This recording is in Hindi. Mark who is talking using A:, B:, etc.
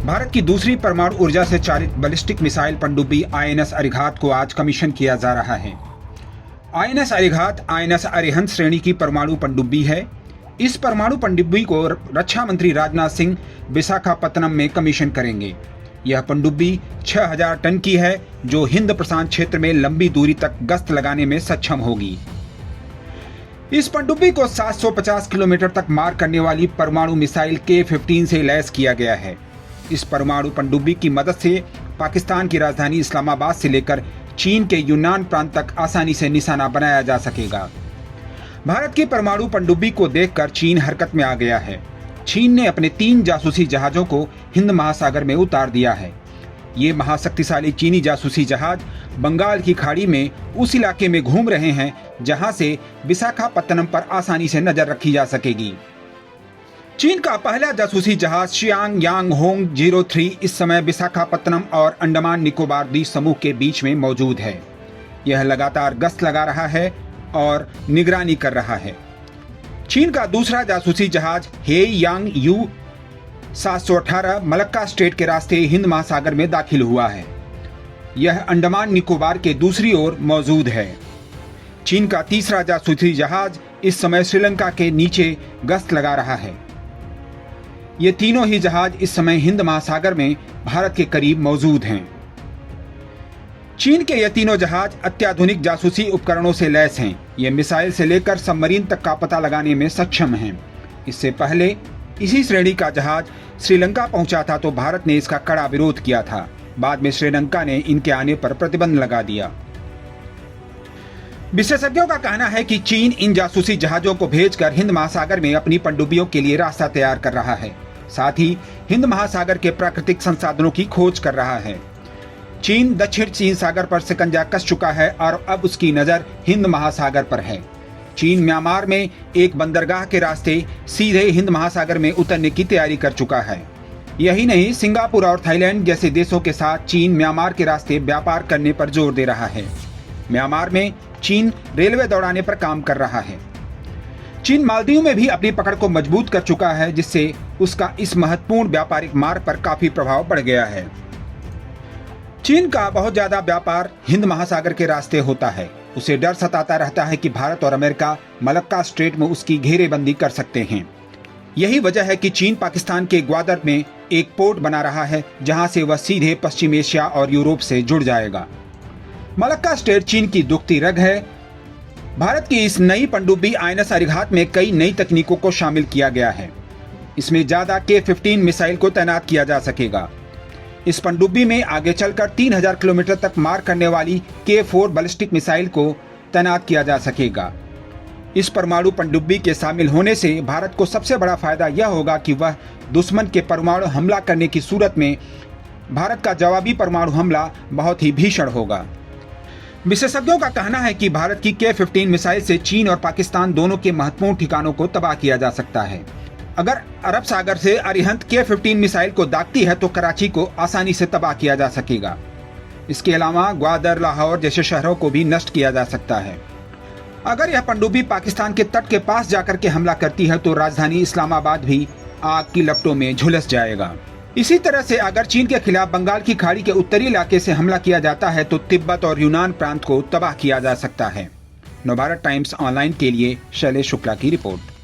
A: भारत की दूसरी परमाणु ऊर्जा से चालित बैलिस्टिक मिसाइल पनडुब्बी आईएनएस अरिहंत को आज कमीशन किया जा रहा है। आईएनएस अरिहंत आईएनएस अरिहंत श्रेणी की परमाणु पनडुब्बी है। इस परमाणु पनडुब्बी को रक्षा मंत्री राजनाथ सिंह विशाखापत्तनम में कमीशन करेंगे। यह पनडुब्बी 6000 टन की है, जो हिंद प्रशांत क्षेत्र में लंबी दूरी तक गश्त लगाने में सक्षम होगी। इस पनडुब्बी को 750 किलोमीटर तक मार करने वाली परमाणु मिसाइल K-15 से लैस किया गया है। इस परमाणु पनडुब्बी की मदद से पाकिस्तान की राजधानी इस्लामाबाद से लेकर चीन के यूनान प्रांत तक आसानी से निशाना बनाया जा सकेगा। भारत की परमाणु पनडुब्बी को देखकर चीन हरकत में आ गया है। चीन ने अपने 3 जासूसी जहाजों को हिंद महासागर में उतार दिया है। ये महाशक्तिशाली चीनी जासूसी जहाज बंगाल की खाड़ी में उस इलाके में घूम रहे हैं जहां से विशाखापत्तनम पर आसानी से नजर रखी जा सकेगी। चीन का पहला जासूसी जहाज शियांग यांग होंग 03 इस समय विशाखापत्तनम और अंडमान निकोबार द्वीप समूह के बीच में मौजूद है। यह लगातार गश्त लगा रहा है और निगरानी कर रहा है। चीन का दूसरा जासूसी जहाज हे यांग यू 718 मलक्का स्ट्रेट के रास्ते हिंद महासागर में दाखिल हुआ है। यह अंडमान निकोबार के दूसरी ओर मौजूद है। चीन का तीसरा जासूसी जहाज इस समय श्रीलंका के नीचे गश्त लगा रहा है। ये तीनों ही जहाज इस समय हिंद महासागर में भारत के करीब मौजूद हैं। चीन के ये तीनों जहाज अत्याधुनिक जासूसी उपकरणों से लैस हैं। ये मिसाइल से लेकर सबमरीन तक का पता लगाने में सक्षम हैं। इससे पहले इसी श्रेणी का जहाज श्रीलंका पहुंचा था तो भारत ने इसका कड़ा विरोध किया था। बाद में श्रीलंका ने इनके आने पर प्रतिबंध लगा दिया। विशेषज्ञों का कहना है कि चीन इन जासूसी जहाजों को भेजकर हिंद महासागर में अपनी पनडुब्बियों के लिए रास्ता तैयार कर रहा है। साथ ही हिंद महासागर के प्राकृतिक संसाधनों की खोज कर रहा है। चीन दक्षिण चीन सागर पर शिकंजा कस चुका है और अब उसकी नजर हिंद महासागर पर है। चीन म्यांमार में एक बंदरगाह के रास्ते सीधे हिंद महासागर में उतरने की तैयारी कर चुका है। यही नहीं, सिंगापुर और थाईलैंड जैसे देशों के साथ चीन म्यांमार के रास्ते व्यापार करने पर जोर दे रहा है। म्यांमार में चीन रेलवे दौड़ाने पर काम कर रहा है। चीन मालदीव में भी अपनी पकड़ को मजबूत कर चुका है, जिससे उसका इस महत्वपूर्ण व्यापारिक मार्ग पर काफी प्रभाव पड़ गया है। चीन का बहुत ज्यादा व्यापार हिंद महासागर के रास्ते होता है। उसे डर सताता रहता है कि भारत और अमेरिका मलक्का स्ट्रेट में उसकी घेरेबंदी कर सकते हैं। यही वजह है कि चीन पाकिस्तान के ग्वादर में एक पोर्ट बना रहा है, जहां से वह सीधे पश्चिम एशिया और यूरोप से जुड़ जाएगा। मलक्का स्ट्रेट चीन की दुखती रग है। भारत की इस नई पनडुब्बी आईएनएस अरिहंत में कई नई तकनीकों को शामिल किया गया है। इसमें ज्यादा K-15 मिसाइल को तैनात किया जा सकेगा। इस पनडुब्बी में आगे चलकर 3000 किलोमीटर तक मार करने वाली K-4 बैलिस्टिक मिसाइल को तैनात किया जा सकेगा। इस परमाणु पनडुब्बी के शामिल होने से भारत को सबसे बड़ा फायदा यह होगा कि वह दुश्मन के परमाणु हमला करने की सूरत में भारत का जवाबी परमाणु हमला बहुत ही भीषण होगा। विशेषज्ञों का कहना है कि भारत की K-15 मिसाइल से चीन और पाकिस्तान दोनों के महत्वपूर्ण ठिकानों को तबाह किया जा सकता है। अगर अरब सागर से अरिहंत K-15 मिसाइल को दागती है तो कराची को आसानी से तबाह किया जा सकेगा। इसके अलावा ग्वादर, लाहौर जैसे शहरों को भी नष्ट किया जा सकता है। अगर यह पनडुब्बी पाकिस्तान के तट के पास जाकर के हमला करती है तो राजधानी इस्लामाबाद भी आग की लपटों में झुलस जाएगा। इसी तरह से अगर चीन के खिलाफ बंगाल की खाड़ी के उत्तरी इलाके से हमला किया जाता है तो तिब्बत और यूनान प्रांत को तबाह किया जा सकता है। नवभारत टाइम्स ऑनलाइन के लिए शैलेश शुक्ला की रिपोर्ट।